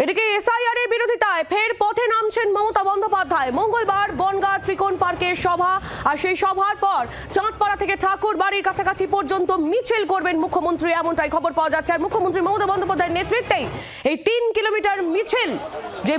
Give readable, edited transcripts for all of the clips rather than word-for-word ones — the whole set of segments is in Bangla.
এদিকে এসআইআর এর বিরোধিতায় ফের পথে নামছেন মমতা বন্দ্যোপাধ্যায়। মঙ্গলবার বনগাঁ ত্রিকোণ পার্কের সভা, আর সেই সভার পর চাঁদপাড়া থেকে ঠাকুর বাড়ির কাছাকাছি পর্যন্ত মিছিল করবেন মুখ্যমন্ত্রী, এমনটাই খবর পাওয়া যাচ্ছে। আর মুখ্যমন্ত্রী মমতা বন্দ্যোপাধ্যায়ের নেতৃত্বেই এই 3 কিলোমিটার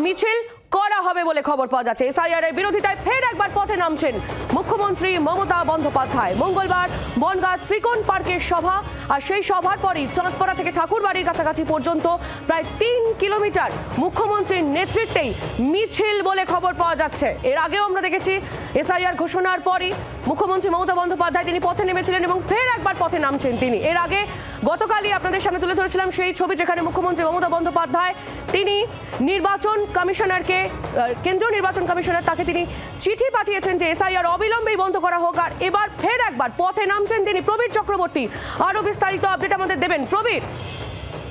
মিছিল করা হবে বলে খবর পাওয়া যাচ্ছে। এসআইআর এর বিরোধিতায় ফের একবার পথে নামছেন মুখ্যমন্ত্রী মমতা বন্দ্যোপাধ্যায়। মঙ্গলবার বনগাঁ ত্রিকোণ পার্কের সভা, আর সেই সভার পরই চাঁদপাড়া থেকে ঠাকুরবাড়ির কাছাকাছি পর্যন্ত প্রায় 3 কিলোমিটার মুখ্যমন্ত্রীর নেতৃত্বেই মিছিল বলে খবর পাওয়া যাচ্ছে। এর আগেও আমরা দেখেছি এসআইআর ঘোষণার পরই মুখ্যমন্ত্রী মমতা বন্দ্যোপাধ্যায় তিনি পথে নেমেছিলেন এবং ফের একবার পথে নামছেন তিনি। এর আগে গতকালই আপনাদের সামনে তুলে ধরেছিলাম সেই ছবি, যেখানে মুখ্যমন্ত্রী মমতা বন্দ্যোপাধ্যায় তিনি নির্বাচন কমিশনারকে, কেন্দ্রীয় নির্বাচন কমিশনার তাকে তিনি চিঠি পাঠিয়েছেন যে এসআইআর অবিলম্বেই বন্ধ করা হোক। আর এবার ফের একবার পথে নামছেন তিনি। প্রবীর চক্রবর্তী আরো বিস্তারিত আপডেট আমাদের দেবেন। প্রবীর,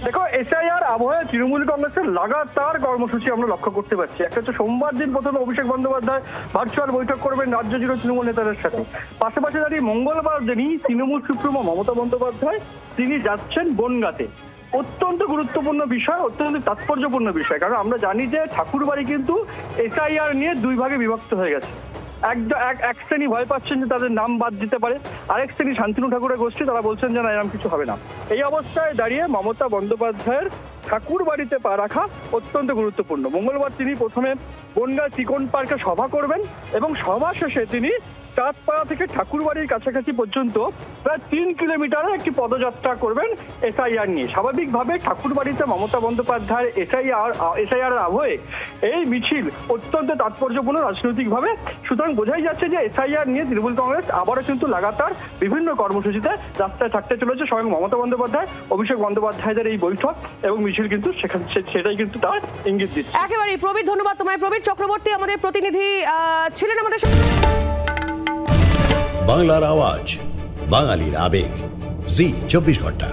দেখো, এসআইআর আবহে তৃণমূল কংগ্রেসের লাগাতার কর্মসূচি আমরা লক্ষ্য করতে পারছি। একটা হচ্ছে সোমবার দিন প্রথমে অভিষেক বন্দ্যোপাধ্যায় ভার্চুয়াল বৈঠক করবেন রাজ্য জুড়ে তৃণমূল নেতাদের সাথে। পাশাপাশি দাঁড়িয়ে মঙ্গলবার দিনই তৃণমূল সুপ্রিমো মমতা বন্দ্যোপাধ্যায় তিনি যাচ্ছেন বনগাঁতে। অত্যন্ত গুরুত্বপূর্ণ বিষয়, অত্যন্ত তাৎপর্যপূর্ণ বিষয়, কারণ আমরা জানি যে ঠাকুরবাড়ি কিন্তু এসআইআর নিয়ে 2 ভাগে বিভক্ত হয়ে গেছে। এক শ্রেণী ভয় পাচ্ছেন যে তাদের নাম বাদ দিতে পারে, আরেক শ্রেণী শান্তনু ঠাকুরের গোষ্ঠী তারা বলছেন যে না, এরকম কিছু হবে না। এই অবস্থায় দাঁড়িয়ে মমতা বন্দ্যোপাধ্যায়ের ঠাকুর বাড়িতে পা রাখা অত্যন্ত গুরুত্বপূর্ণ। মঙ্গলবার তিনি প্রথমে বনগাঁ ত্রিকোণ পার্কে সভা করবেন এবং সভা শেষে তিনি চাঁদপাড়া থেকে ঠাকুরবাড়ির কাছাকাছি পর্যন্ত প্রায় 3 কিলোমিটারের একটি পদযাত্রা করবেন এসআইআর নিয়ে। স্বাভাবিকভাবে ঠাকুরবাড়িতে মমতা বন্দ্যোপাধ্যায়ের এসআইআর আবহে এই মিছিল অত্যন্ত তাৎপর্যপূর্ণ রাজনৈতিকভাবে। সুতরাং বোঝাই যাচ্ছে যে এসআইআর নিয়ে তৃণমূল কংগ্রেস আবারও কিন্তু লাগাতার বিভিন্ন কর্মসূচিতে রাস্তায় থাকতে চলেছে। স্বয়ং মমতা বন্দ্যোপাধ্যায়, অভিষেক বন্দ্যোপাধ্যায়দের এই বৈঠক এবং মিছিল কিন্তু সেটাই কিন্তু তার ইঙ্গিত দিচ্ছে। একেবারেই প্রবীর, ধন্যবাদ তোমায়। প্রবীর চক্রবর্তী আমাদের প্রতিনিধি ছিলেন আমাদের। বাংলার আওয়াজ, বাঙালির আবেগ, জি 24 ঘন্টা।